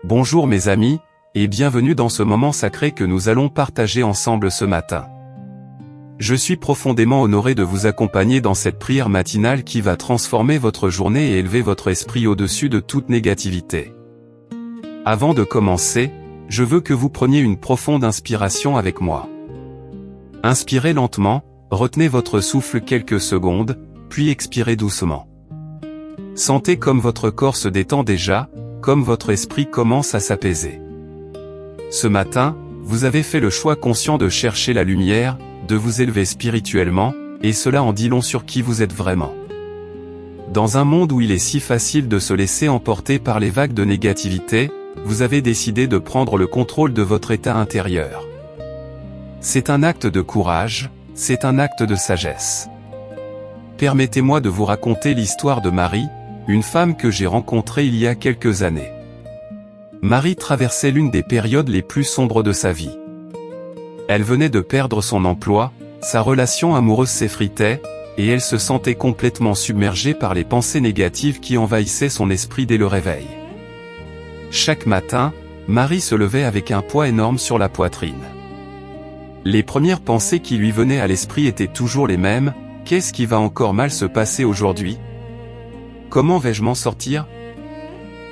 Bonjour mes amis, et bienvenue dans ce moment sacré que nous allons partager ensemble ce matin. Je suis profondément honoré de vous accompagner dans cette prière matinale qui va transformer votre journée et élever votre esprit au-dessus de toute négativité. Avant de commencer, je veux que vous preniez une profonde inspiration avec moi. Inspirez lentement, retenez votre souffle quelques secondes, puis expirez doucement. Sentez comme votre corps se détend déjà, comme votre esprit commence à s'apaiser. Ce matin, vous avez fait le choix conscient de chercher la lumière, de vous élever spirituellement, et cela en dit long sur qui vous êtes vraiment. Dans un monde où il est si facile de se laisser emporter par les vagues de négativité, vous avez décidé de prendre le contrôle de votre état intérieur. C'est un acte de courage, c'est un acte de sagesse. Permettez-moi de vous raconter l'histoire de Marie, une femme que j'ai rencontrée il y a quelques années. Marie traversait l'une des périodes les plus sombres de sa vie. Elle venait de perdre son emploi, sa relation amoureuse s'effritait, et elle se sentait complètement submergée par les pensées négatives qui envahissaient son esprit dès le réveil. Chaque matin, Marie se levait avec un poids énorme sur la poitrine. Les premières pensées qui lui venaient à l'esprit étaient toujours les mêmes: qu'est-ce qui va encore mal se passer aujourd'hui ? Comment vais-je m'en sortir ?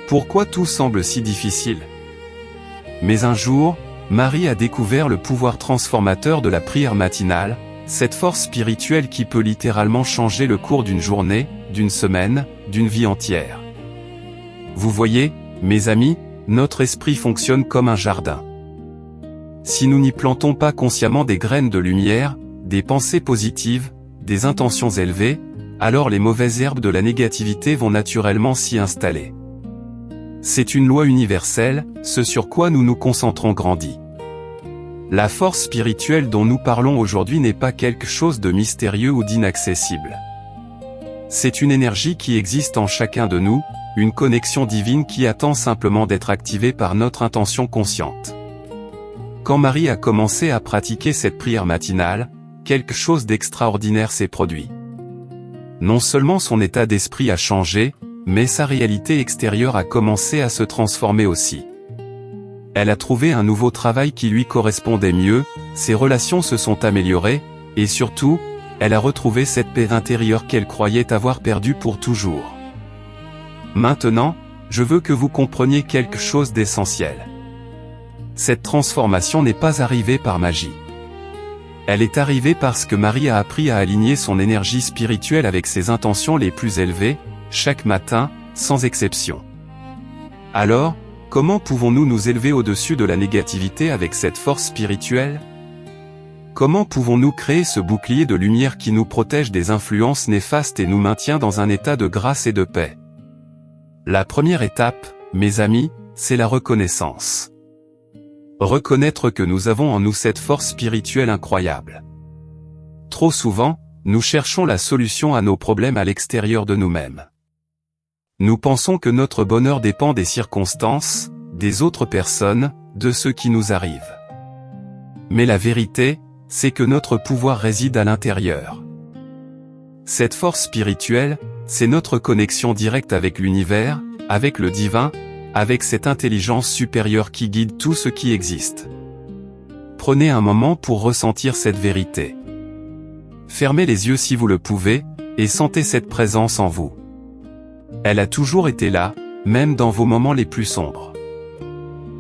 Pourquoi tout semble si difficile ? Mais un jour, Marie a découvert le pouvoir transformateur de la prière matinale, cette force spirituelle qui peut littéralement changer le cours d'une journée, d'une semaine, d'une vie entière. Vous voyez, mes amis, notre esprit fonctionne comme un jardin. Si nous n'y plantons pas consciemment des graines de lumière, des pensées positives, des intentions élevées, alors les mauvaises herbes de la négativité vont naturellement s'y installer. C'est une loi universelle, ce sur quoi nous nous concentrons grandit. La force spirituelle dont nous parlons aujourd'hui n'est pas quelque chose de mystérieux ou d'inaccessible. C'est une énergie qui existe en chacun de nous, une connexion divine qui attend simplement d'être activée par notre intention consciente. Quand Marie a commencé à pratiquer cette prière matinale, quelque chose d'extraordinaire s'est produit. Non seulement son état d'esprit a changé, mais sa réalité extérieure a commencé à se transformer aussi. Elle a trouvé un nouveau travail qui lui correspondait mieux, ses relations se sont améliorées, et surtout, elle a retrouvé cette paix intérieure qu'elle croyait avoir perdue pour toujours. Maintenant, je veux que vous compreniez quelque chose d'essentiel. Cette transformation n'est pas arrivée par magie. Elle est arrivée parce que Marie a appris à aligner son énergie spirituelle avec ses intentions les plus élevées, chaque matin, sans exception. Alors, comment pouvons-nous nous élever au-dessus de la négativité avec cette force spirituelle ? Comment pouvons-nous créer ce bouclier de lumière qui nous protège des influences néfastes et nous maintient dans un état de grâce et de paix ? La première étape, mes amis, c'est la reconnaissance. Reconnaître que nous avons en nous cette force spirituelle incroyable. Trop souvent, nous cherchons la solution à nos problèmes à l'extérieur de nous-mêmes. Nous pensons que notre bonheur dépend des circonstances, des autres personnes, de ce qui nous arrive. Mais la vérité, c'est que notre pouvoir réside à l'intérieur. Cette force spirituelle, c'est notre connexion directe avec l'univers, avec le divin, avec cette intelligence supérieure qui guide tout ce qui existe. Prenez un moment pour ressentir cette vérité. Fermez les yeux si vous le pouvez, et sentez cette présence en vous. Elle a toujours été là, même dans vos moments les plus sombres.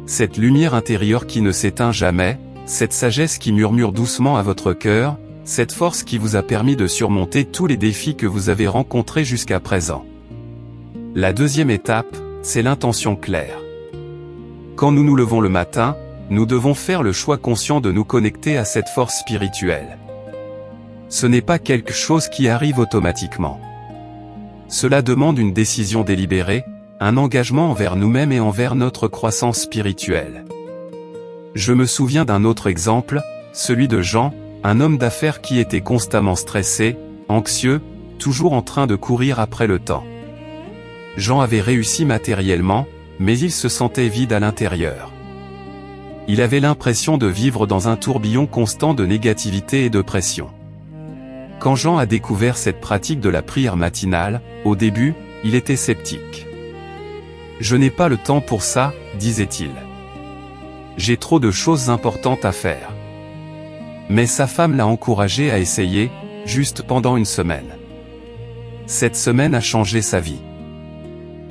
Cette lumière intérieure qui ne s'éteint jamais, cette sagesse qui murmure doucement à votre cœur, cette force qui vous a permis de surmonter tous les défis que vous avez rencontrés jusqu'à présent. La deuxième étape, c'est l'intention claire. Quand nous nous levons le matin, nous devons faire le choix conscient de nous connecter à cette force spirituelle. Ce n'est pas quelque chose qui arrive automatiquement. Cela demande une décision délibérée, un engagement envers nous-mêmes et envers notre croissance spirituelle. Je me souviens d'un autre exemple, celui de Jean, un homme d'affaires qui était constamment stressé, anxieux, toujours en train de courir après le temps. Jean avait réussi matériellement, mais il se sentait vide à l'intérieur. Il avait l'impression de vivre dans un tourbillon constant de négativité et de pression. Quand Jean a découvert cette pratique de la prière matinale, au début, il était sceptique. Je n'ai pas le temps pour ça, disait-il. J'ai trop de choses importantes à faire. Mais sa femme l'a encouragé à essayer, juste pendant une semaine. Cette semaine a changé sa vie.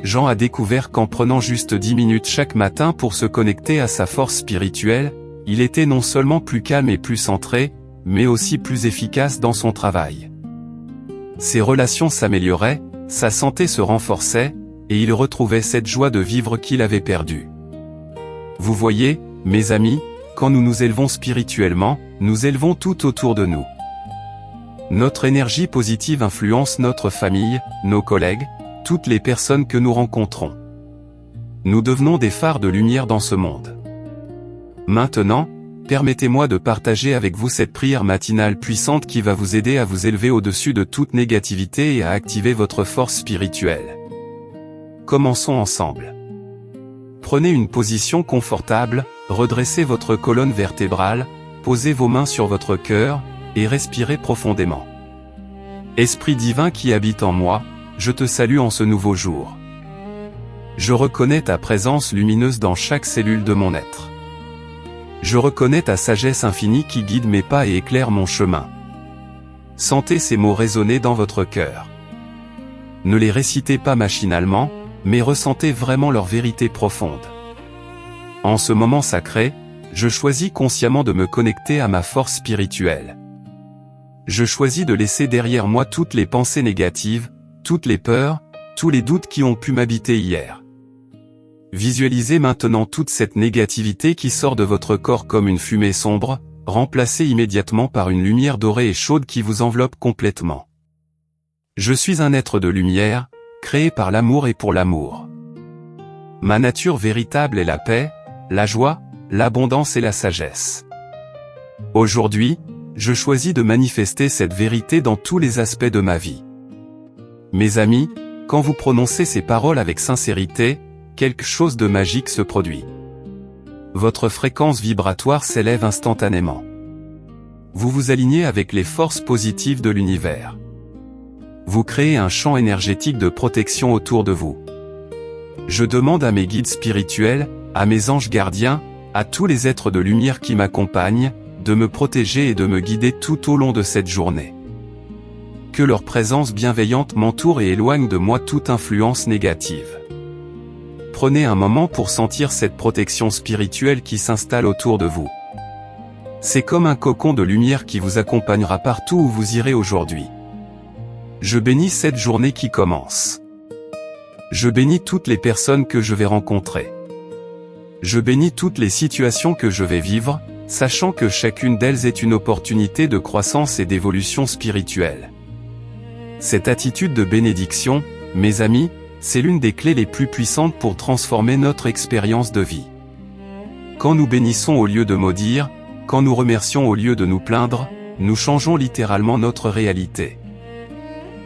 Jean a découvert qu'en prenant juste 10 minutes chaque matin pour se connecter à sa force spirituelle, il était non seulement plus calme et plus centré, mais aussi plus efficace dans son travail. Ses relations s'amélioraient, sa santé se renforçait, et il retrouvait cette joie de vivre qu'il avait perdue. Vous voyez, mes amis, quand nous nous élevons spirituellement, nous élevons tout autour de nous. Notre énergie positive influence notre famille, nos collègues, toutes les personnes que nous rencontrons. Nous devenons des phares de lumière dans ce monde. Maintenant, permettez-moi de partager avec vous cette prière matinale puissante qui va vous aider à vous élever au-dessus de toute négativité et à activer votre force spirituelle. Commençons ensemble. Prenez une position confortable, redressez votre colonne vertébrale, posez vos mains sur votre cœur, et respirez profondément. Esprit divin qui habite en moi, je te salue en ce nouveau jour. Je reconnais ta présence lumineuse dans chaque cellule de mon être. Je reconnais ta sagesse infinie qui guide mes pas et éclaire mon chemin. Sentez ces mots résonner dans votre cœur. Ne les récitez pas machinalement, mais ressentez vraiment leur vérité profonde. En ce moment sacré, je choisis consciemment de me connecter à ma force spirituelle. Je choisis de laisser derrière moi toutes les pensées négatives, toutes les peurs, tous les doutes qui ont pu m'habiter hier. Visualisez maintenant toute cette négativité qui sort de votre corps comme une fumée sombre, remplacée immédiatement par une lumière dorée et chaude qui vous enveloppe complètement. Je suis un être de lumière, créé par l'amour et pour l'amour. Ma nature véritable est la paix, la joie, l'abondance et la sagesse. Aujourd'hui, je choisis de manifester cette vérité dans tous les aspects de ma vie. Mes amis, quand vous prononcez ces paroles avec sincérité, quelque chose de magique se produit. Votre fréquence vibratoire s'élève instantanément. Vous vous alignez avec les forces positives de l'univers. Vous créez un champ énergétique de protection autour de vous. Je demande à mes guides spirituels, à mes anges gardiens, à tous les êtres de lumière qui m'accompagnent, de me protéger et de me guider tout au long de cette journée. Que leur présence bienveillante m'entoure et éloigne de moi toute influence négative. Prenez un moment pour sentir cette protection spirituelle qui s'installe autour de vous. C'est comme un cocon de lumière qui vous accompagnera partout où vous irez aujourd'hui. Je bénis cette journée qui commence. Je bénis toutes les personnes que je vais rencontrer. Je bénis toutes les situations que je vais vivre, sachant que chacune d'elles est une opportunité de croissance et d'évolution spirituelle. Cette attitude de bénédiction, mes amis, c'est l'une des clés les plus puissantes pour transformer notre expérience de vie. Quand nous bénissons au lieu de maudire, quand nous remercions au lieu de nous plaindre, nous changeons littéralement notre réalité.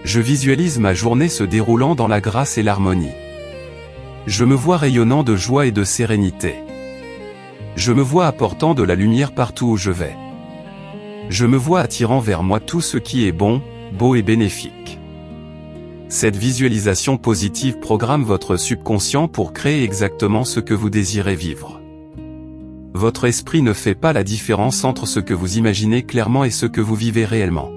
Je visualise ma journée se déroulant dans la grâce et l'harmonie. Je me vois rayonnant de joie et de sérénité. Je me vois apportant de la lumière partout où je vais. Je me vois attirant vers moi tout ce qui est bon, beau et bénéfique. Cette visualisation positive programme votre subconscient pour créer exactement ce que vous désirez vivre. Votre esprit ne fait pas la différence entre ce que vous imaginez clairement et ce que vous vivez réellement.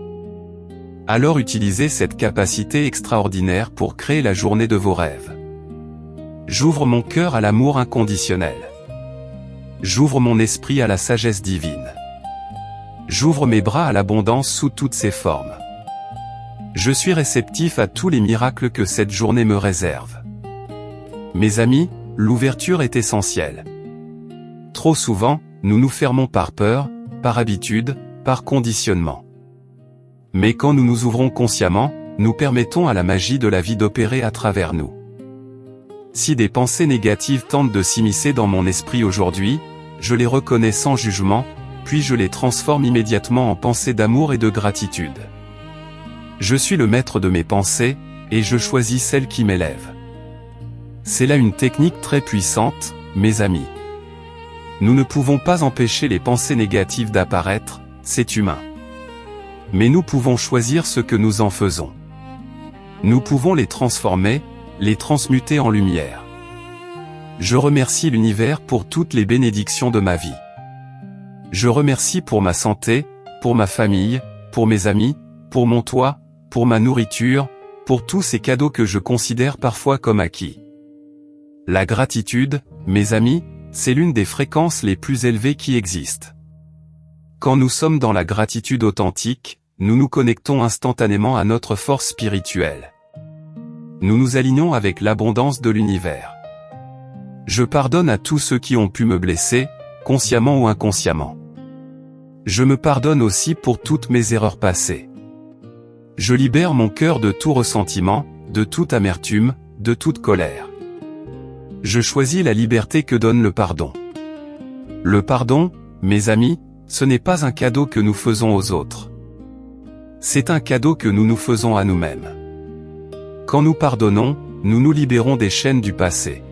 Alors utilisez cette capacité extraordinaire pour créer la journée de vos rêves. J'ouvre mon cœur à l'amour inconditionnel. J'ouvre mon esprit à la sagesse divine. J'ouvre mes bras à l'abondance sous toutes ses formes. Je suis réceptif à tous les miracles que cette journée me réserve. Mes amis, l'ouverture est essentielle. Trop souvent, nous nous fermons par peur, par habitude, par conditionnement. Mais quand nous nous ouvrons consciemment, nous permettons à la magie de la vie d'opérer à travers nous. Si des pensées négatives tentent de s'immiscer dans mon esprit aujourd'hui, je les reconnais sans jugement, puis je les transforme immédiatement en pensées d'amour et de gratitude. Je suis le maître de mes pensées, et je choisis celles qui m'élèvent. C'est là une technique très puissante, mes amis. Nous ne pouvons pas empêcher les pensées négatives d'apparaître, c'est humain. Mais nous pouvons choisir ce que nous en faisons. Nous pouvons les transformer, les transmuter en lumière. Je remercie l'univers pour toutes les bénédictions de ma vie. Je remercie pour ma santé, pour ma famille, pour mes amis, pour mon toit, pour ma nourriture, pour tous ces cadeaux que je considère parfois comme acquis. La gratitude, mes amis, c'est l'une des fréquences les plus élevées qui existent. Quand nous sommes dans la gratitude authentique, nous nous connectons instantanément à notre force spirituelle. Nous nous alignons avec l'abondance de l'univers. Je pardonne à tous ceux qui ont pu me blesser, consciemment ou inconsciemment. Je me pardonne aussi pour toutes mes erreurs passées. Je libère mon cœur de tout ressentiment, de toute amertume, de toute colère. Je choisis la liberté que donne le pardon. Le pardon, mes amis, ce n'est pas un cadeau que nous faisons aux autres. C'est un cadeau que nous nous faisons à nous-mêmes. Quand nous pardonnons, nous nous libérons des chaînes du passé.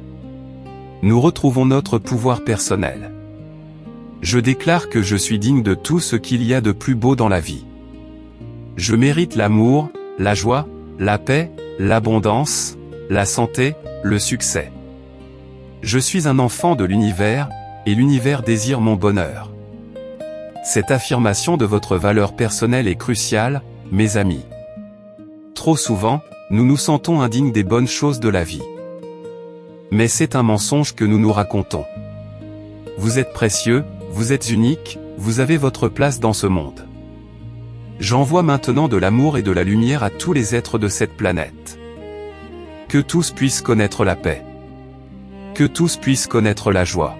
Nous retrouvons notre pouvoir personnel. Je déclare que je suis digne de tout ce qu'il y a de plus beau dans la vie. Je mérite l'amour, la joie, la paix, l'abondance, la santé, le succès. Je suis un enfant de l'univers, et l'univers désire mon bonheur. Cette affirmation de votre valeur personnelle est cruciale, mes amis. Trop souvent, nous nous sentons indignes des bonnes choses de la vie. Mais c'est un mensonge que nous nous racontons. Vous êtes précieux, vous êtes unique, vous avez votre place dans ce monde. J'envoie maintenant de l'amour et de la lumière à tous les êtres de cette planète. Que tous puissent connaître la paix. Que tous puissent connaître la joie.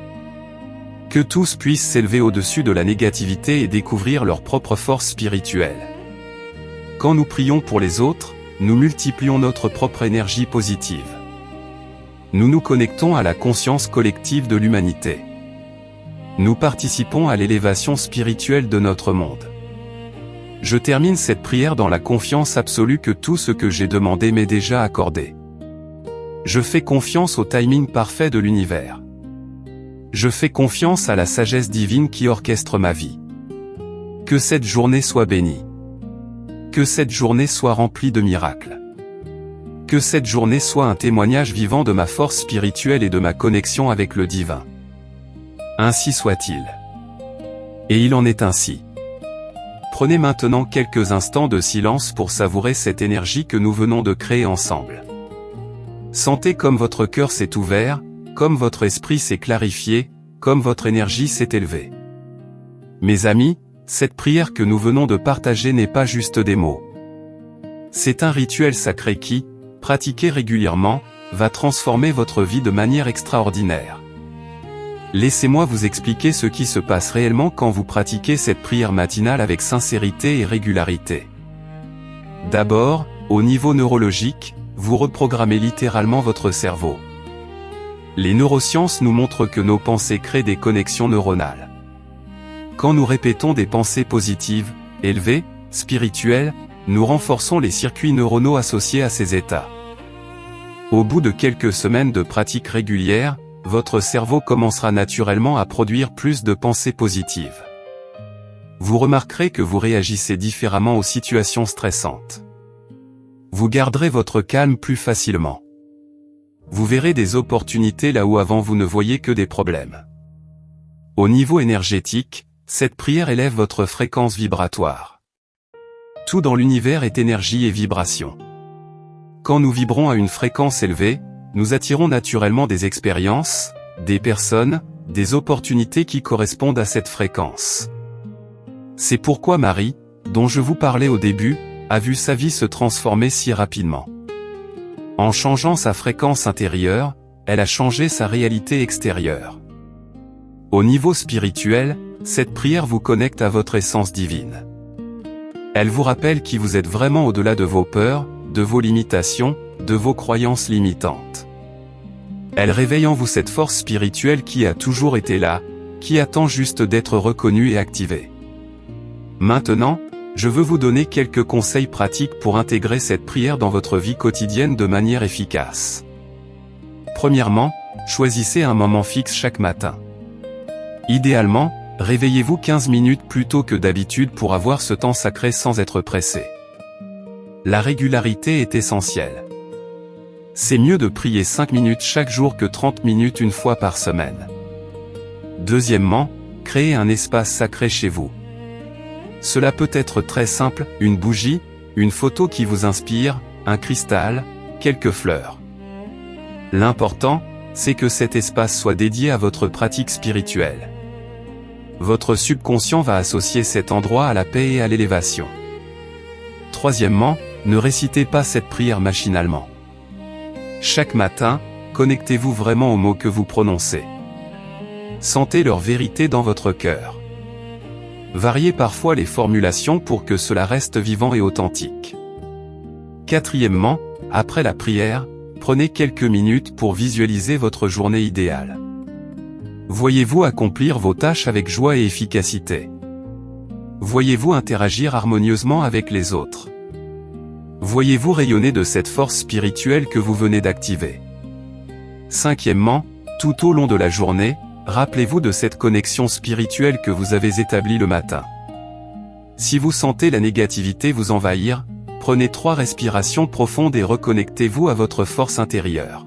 Que tous puissent s'élever au-dessus de la négativité et découvrir leur propre force spirituelle. Quand nous prions pour les autres, nous multiplions notre propre énergie positive. Nous nous connectons à la conscience collective de l'humanité. Nous participons à l'élévation spirituelle de notre monde. Je termine cette prière dans la confiance absolue que tout ce que j'ai demandé m'est déjà accordé. Je fais confiance au timing parfait de l'univers. Je fais confiance à la sagesse divine qui orchestre ma vie. Que cette journée soit bénie. Que cette journée soit remplie de miracles. Que cette journée soit un témoignage vivant de ma force spirituelle et de ma connexion avec le divin. Ainsi soit-il. Et il en est ainsi. Prenez maintenant quelques instants de silence pour savourer cette énergie que nous venons de créer ensemble. Sentez comme votre cœur s'est ouvert, comme votre esprit s'est clarifié, comme votre énergie s'est élevée. Mes amis, cette prière que nous venons de partager n'est pas juste des mots. C'est un rituel sacré qui, pratiqué régulièrement, va transformer votre vie de manière extraordinaire. Laissez-moi vous expliquer ce qui se passe réellement quand vous pratiquez cette prière matinale avec sincérité et régularité. D'abord, au niveau neurologique, vous reprogrammez littéralement votre cerveau. Les neurosciences nous montrent que nos pensées créent des connexions neuronales. Quand nous répétons des pensées positives, élevées, spirituelles, nous renforçons les circuits neuronaux associés à ces états. Au bout de quelques semaines de pratique régulière, votre cerveau commencera naturellement à produire plus de pensées positives. Vous remarquerez que vous réagissez différemment aux situations stressantes. Vous garderez votre calme plus facilement. Vous verrez des opportunités là où avant vous ne voyiez que des problèmes. Au niveau énergétique, cette prière élève votre fréquence vibratoire. Tout dans l'univers est énergie et vibration. Quand nous vibrons à une fréquence élevée, nous attirons naturellement des expériences, des personnes, des opportunités qui correspondent à cette fréquence. C'est pourquoi Marie, dont je vous parlais au début, a vu sa vie se transformer si rapidement. En changeant sa fréquence intérieure, elle a changé sa réalité extérieure. Au niveau spirituel, cette prière vous connecte à votre essence divine. Elle vous rappelle qui vous êtes vraiment au-delà de vos peurs, de vos limitations, de vos croyances limitantes. Elle réveille en vous cette force spirituelle qui a toujours été là, qui attend juste d'être reconnue et activée. Maintenant, je veux vous donner quelques conseils pratiques pour intégrer cette prière dans votre vie quotidienne de manière efficace. Premièrement, choisissez un moment fixe chaque matin. Idéalement, réveillez-vous 15 minutes plus tôt que d'habitude pour avoir ce temps sacré sans être pressé. La régularité est essentielle. C'est mieux de prier 5 minutes chaque jour que 30 minutes une fois par semaine. Deuxièmement, créez un espace sacré chez vous. Cela peut être très simple, une bougie, une photo qui vous inspire, un cristal, quelques fleurs. L'important, c'est que cet espace soit dédié à votre pratique spirituelle. Votre subconscient va associer cet endroit à la paix et à l'élévation. Troisièmement, ne récitez pas cette prière machinalement. Chaque matin, connectez-vous vraiment aux mots que vous prononcez. Sentez leur vérité dans votre cœur. Variez parfois les formulations pour que cela reste vivant et authentique. Quatrièmement, après la prière, prenez quelques minutes pour visualiser votre journée idéale. Voyez-vous accomplir vos tâches avec joie et efficacité? Voyez-vous interagir harmonieusement avec les autres? Voyez-vous rayonner de cette force spirituelle que vous venez d'activer? Cinquièmement, tout au long de la journée, rappelez-vous de cette connexion spirituelle que vous avez établie le matin. Si vous sentez la négativité vous envahir, prenez 3 respirations profondes et reconnectez-vous à votre force intérieure.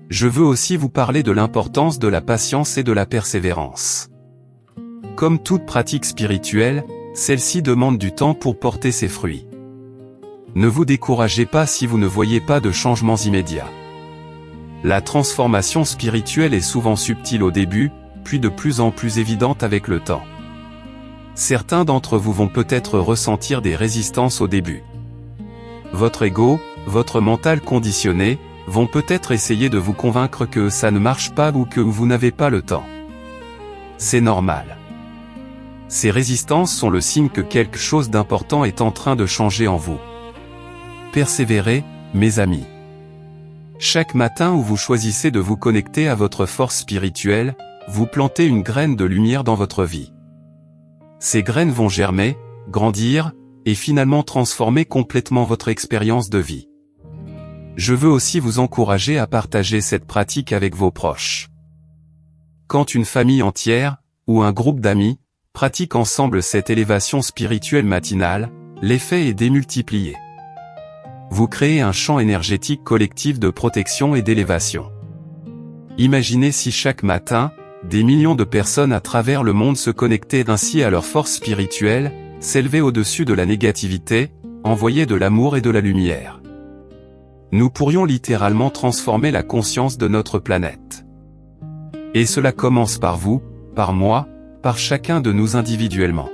Je veux aussi vous parler de l'importance de la patience et de la persévérance. Comme toute pratique spirituelle, celle-ci demande du temps pour porter ses fruits. Ne vous découragez pas si vous ne voyez pas de changements immédiats. La transformation spirituelle est souvent subtile au début, puis de plus en plus évidente avec le temps. Certains d'entre vous vont peut-être ressentir des résistances au début. Votre ego, votre mental conditionné, vont peut-être essayer de vous convaincre que ça ne marche pas ou que vous n'avez pas le temps. C'est normal. Ces résistances sont le signe que quelque chose d'important est en train de changer en vous. Persévérez, mes amis. Chaque matin où vous choisissez de vous connecter à votre force spirituelle, vous plantez une graine de lumière dans votre vie. Ces graines vont germer, grandir, et finalement transformer complètement votre expérience de vie. Je veux aussi vous encourager à partager cette pratique avec vos proches. Quand une famille entière, ou un groupe d'amis, pratique ensemble cette élévation spirituelle matinale, l'effet est démultiplié. Vous créez un champ énergétique collectif de protection et d'élévation. Imaginez si chaque matin, des millions de personnes à travers le monde se connectaient ainsi à leur force spirituelle, s'élevaient au-dessus de la négativité, envoyaient de l'amour et de la lumière. Nous pourrions littéralement transformer la conscience de notre planète. Et cela commence par vous, par moi, par chacun de nous individuellement.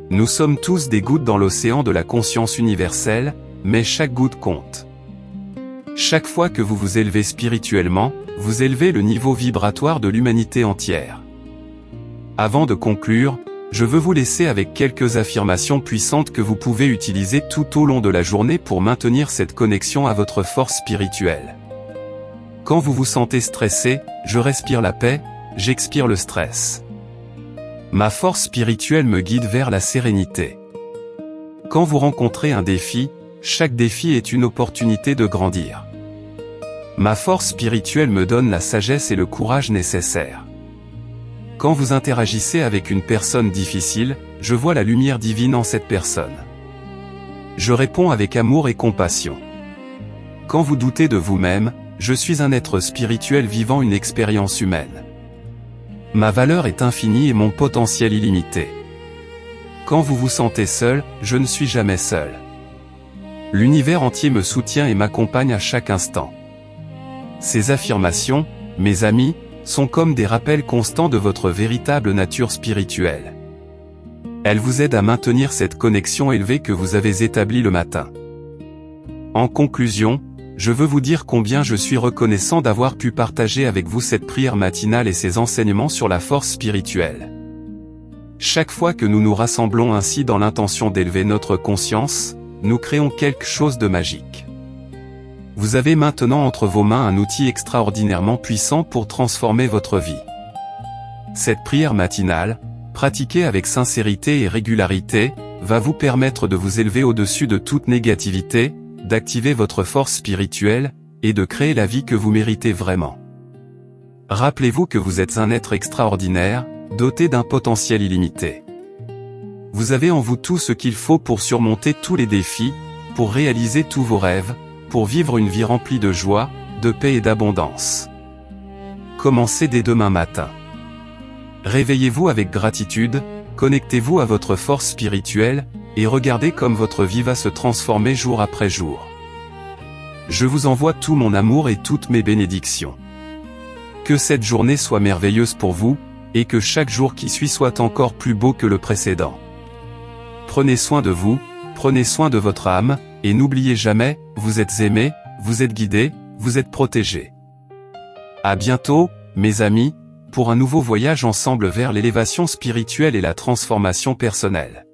Nous sommes tous des gouttes dans l'océan de la conscience universelle, mais chaque goutte compte. Chaque fois que vous vous élevez spirituellement, vous élevez le niveau vibratoire de l'humanité entière. Avant de conclure, je veux vous laisser avec quelques affirmations puissantes que vous pouvez utiliser tout au long de la journée pour maintenir cette connexion à votre force spirituelle. Quand vous vous sentez stressé, je respire la paix, j'expire le stress. Ma force spirituelle me guide vers la sérénité. Quand vous rencontrez un défi, chaque défi est une opportunité de grandir. Ma force spirituelle me donne la sagesse et le courage nécessaires. Quand vous interagissez avec une personne difficile, je vois la lumière divine en cette personne. Je réponds avec amour et compassion. Quand vous doutez de vous-même, je suis un être spirituel vivant une expérience humaine. Ma valeur est infinie et mon potentiel illimité. Quand vous vous sentez seul, je ne suis jamais seul. L'univers entier me soutient et m'accompagne à chaque instant. Ces affirmations, mes amis, sont comme des rappels constants de votre véritable nature spirituelle. Elles vous aident à maintenir cette connexion élevée que vous avez établie le matin. En conclusion, je veux vous dire combien je suis reconnaissant d'avoir pu partager avec vous cette prière matinale et ses enseignements sur la force spirituelle. Chaque fois que nous nous rassemblons ainsi dans l'intention d'élever notre conscience, nous créons quelque chose de magique. Vous avez maintenant entre vos mains un outil extraordinairement puissant pour transformer votre vie. Cette prière matinale, pratiquée avec sincérité et régularité, va vous permettre de vous élever au-dessus de toute négativité, d'activer votre force spirituelle, et de créer la vie que vous méritez vraiment. Rappelez-vous que vous êtes un être extraordinaire, doté d'un potentiel illimité. Vous avez en vous tout ce qu'il faut pour surmonter tous les défis, pour réaliser tous vos rêves, pour vivre une vie remplie de joie, de paix et d'abondance. Commencez dès demain matin. Réveillez-vous avec gratitude, connectez-vous à votre force spirituelle, et regardez comme votre vie va se transformer jour après jour. Je vous envoie tout mon amour et toutes mes bénédictions. Que cette journée soit merveilleuse pour vous, et que chaque jour qui suit soit encore plus beau que le précédent. Prenez soin de vous, prenez soin de votre âme, et n'oubliez jamais, vous êtes aimé, vous êtes guidé, vous êtes protégé. À bientôt, mes amis, pour un nouveau voyage ensemble vers l'élévation spirituelle et la transformation personnelle.